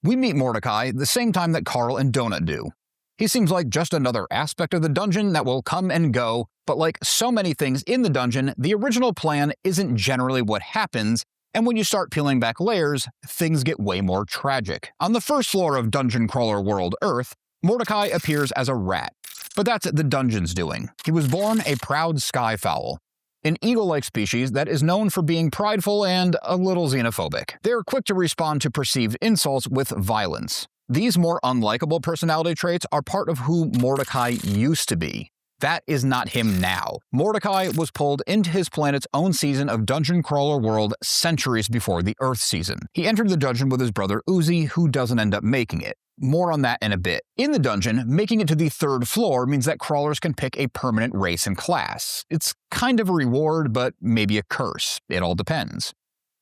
We meet Mordecai the same time that Carl and Donut do. He seems like just another aspect of the dungeon that will come and go, but like so many things in the dungeon, the original plan isn't generally what happens, and when you start peeling back layers, things get way more tragic. On the first floor of Dungeon Crawler World Earth, Mordecai appears as a rat, but that's the dungeon's doing. He was born a proud skyfowl, an eagle-like species that is known for being prideful and a little xenophobic. They're quick to respond to perceived insults with violence. These more unlikable personality traits are part of who Mordecai used to be. That is not him now. Mordecai was pulled into his planet's own season of Dungeon Crawler World centuries before the Earth season. He entered the dungeon with his brother Uzi, who doesn't end up making it. More on that in a bit. In the dungeon, making it to the third floor means that crawlers can pick a permanent race and class. It's kind of a reward, but maybe a curse. It all depends.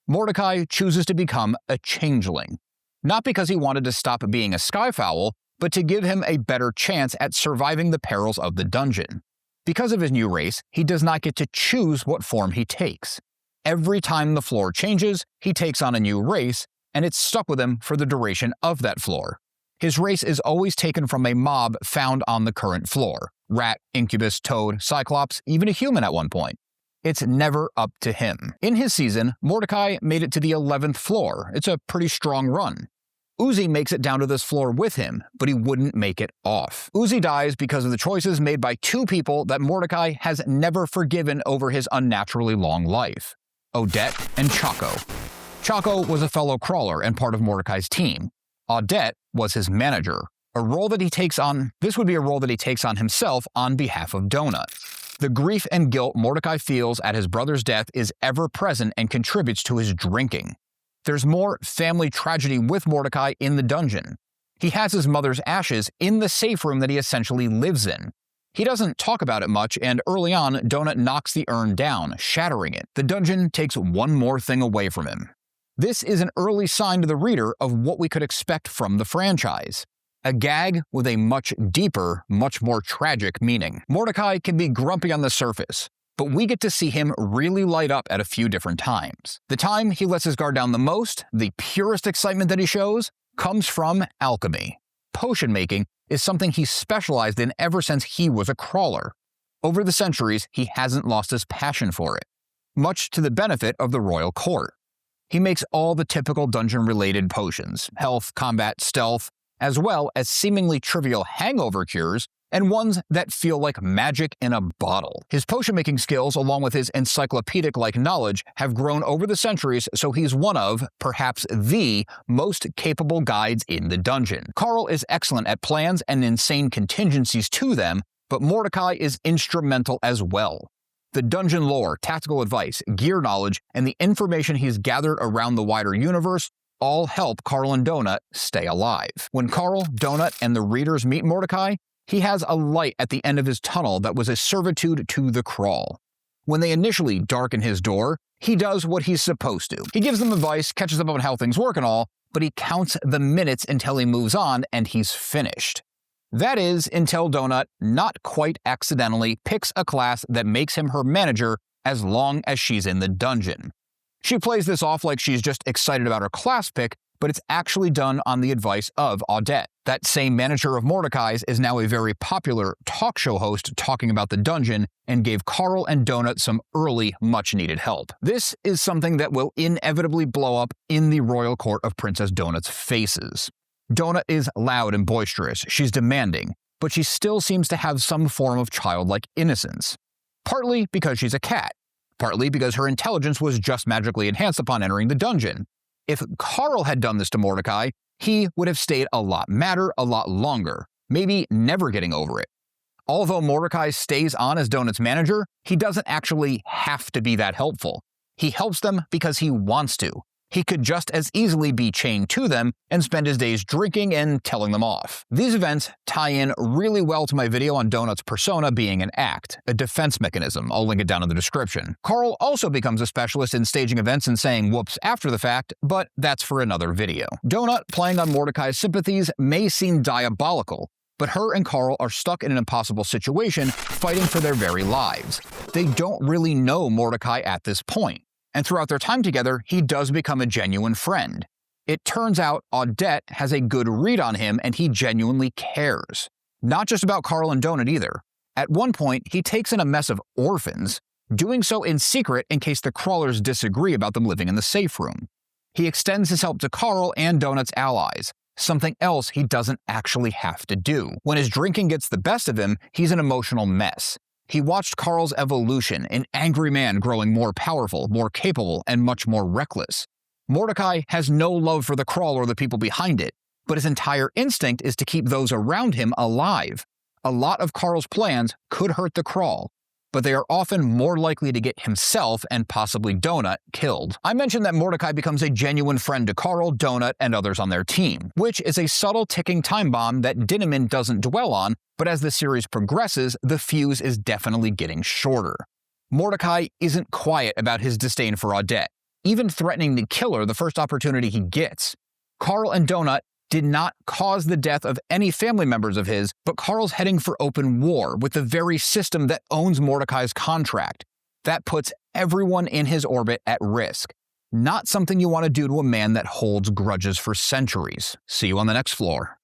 Mordecai chooses to become a changeling. Not because he wanted to stop being a skyfowl, but to give him a better chance at surviving the perils of the dungeon. Because of his new race, he does not get to choose what form he takes. Every time the floor changes, he takes on a new race, and it's stuck with him for the duration of that floor. His race is always taken from a mob found on the current floor. Rat, incubus, toad, cyclops, even a human at one point. It's never up to him. In his season, Mordecai made it to the 11th floor. It's a pretty strong run. Uzi makes it down to this floor with him, but he wouldn't make it off. Uzi dies because of the choices made by two people that Mordecai has never forgiven over his unnaturally long life: Odette and Chaco. Chaco was a fellow crawler and part of Mordecai's team. Odette was his manager, a role that he takes on. This would be a role that he takes on himself on behalf of Donut. The grief and guilt Mordecai feels at his brother's death is ever present and contributes to his drinking. There's more family tragedy with Mordecai in the dungeon. He has his mother's ashes in the safe room that he essentially lives in. He doesn't talk about it much, and early on, Donut knocks the urn down, shattering it. The dungeon takes one more thing away from him. This is an early sign to the reader of what we could expect from the franchise. A gag with a much deeper, much more tragic meaning. Mordecai can be grumpy on the surface, but we get to see him really light up at a few different times. The time he lets his guard down the most, the purest excitement that he shows, comes from alchemy. Potion making is something he's specialized in ever since he was a crawler. Over the centuries, he hasn't lost his passion for it, much to the benefit of the royal court. He makes all the typical dungeon-related potions: health, combat, stealth, as well as seemingly trivial hangover cures, and ones that feel like magic in a bottle. His potion-making skills, along with his encyclopedic-like knowledge, have grown over the centuries, so he's one of, perhaps the, most capable guides in the dungeon. Carl is excellent at plans and insane contingencies to them, but Mordecai is instrumental as well. The dungeon lore, tactical advice, gear knowledge, and the information he's gathered around the wider universe all help Carl and Donut stay alive. When Carl, Donut, and the readers meet Mordecai, he has a light at the end of his tunnel that was a servitude to the crawl. When they initially darken his door, he does what he's supposed to. He gives them advice, catches up on how things work and all, but he counts the minutes until he moves on and he's finished. That is, until Donut, not quite accidentally, picks a class that makes him her manager as long as she's in the dungeon. She plays this off like she's just excited about her class pick, but it's actually done on the advice of Odette. That same manager of Mordecai's is now a very popular talk show host talking about the dungeon and gave Carl and Donut some early, much-needed help. This is something that will inevitably blow up in the royal court of Princess Donut's faces. Donut is loud and boisterous, she's demanding, but she still seems to have some form of childlike innocence. Partly because she's a cat, partly because her intelligence was just magically enhanced upon entering the dungeon. If Carl had done this to Mordecai, he would have stayed a lot madder, a lot longer, maybe never getting over it. Although Mordecai stays on as Donut's manager, he doesn't actually have to be that helpful. He helps them because he wants to. He could just as easily be chained to them and spend his days drinking and telling them off. These events tie in really well to my video on Donut's persona being an act, a defense mechanism. I'll link it down in the description. Carl also becomes a specialist in staging events and saying whoops after the fact, but that's for another video. Donut playing on Mordecai's sympathies may seem diabolical, but her and Carl are stuck in an impossible situation, fighting for their very lives. They don't really know Mordecai at this point. And throughout their time together, he does become a genuine friend. It turns out Audette has a good read on him and he genuinely cares. Not just about Carl and Donut either. At one point, he takes in a mess of orphans, doing so in secret in case the crawlers disagree about them living in the safe room. He extends his help to Carl and Donut's allies, something else he doesn't actually have to do. When his drinking gets the best of him, he's an emotional mess. He watched Carl's evolution, an angry man growing more powerful, more capable, and much more reckless. Mordecai has no love for the crawl or the people behind it, but his entire instinct is to keep those around him alive. A lot of Carl's plans could hurt the crawl, but they are often more likely to get himself and possibly Donut killed. I mentioned that Mordecai becomes a genuine friend to Carl, Donut, and others on their team, which is a subtle ticking time bomb that Dinniman doesn't dwell on, but as the series progresses, the fuse is definitely getting shorter. Mordecai isn't quiet about his disdain for Audette, even threatening to kill her the first opportunity he gets. Carl and Donut did not cause the death of any family members of his, but Carl's heading for open war with the very system that owns Mordecai's contract. That puts everyone in his orbit at risk. Not something you want to do to a man that holds grudges for centuries. See you on the next floor.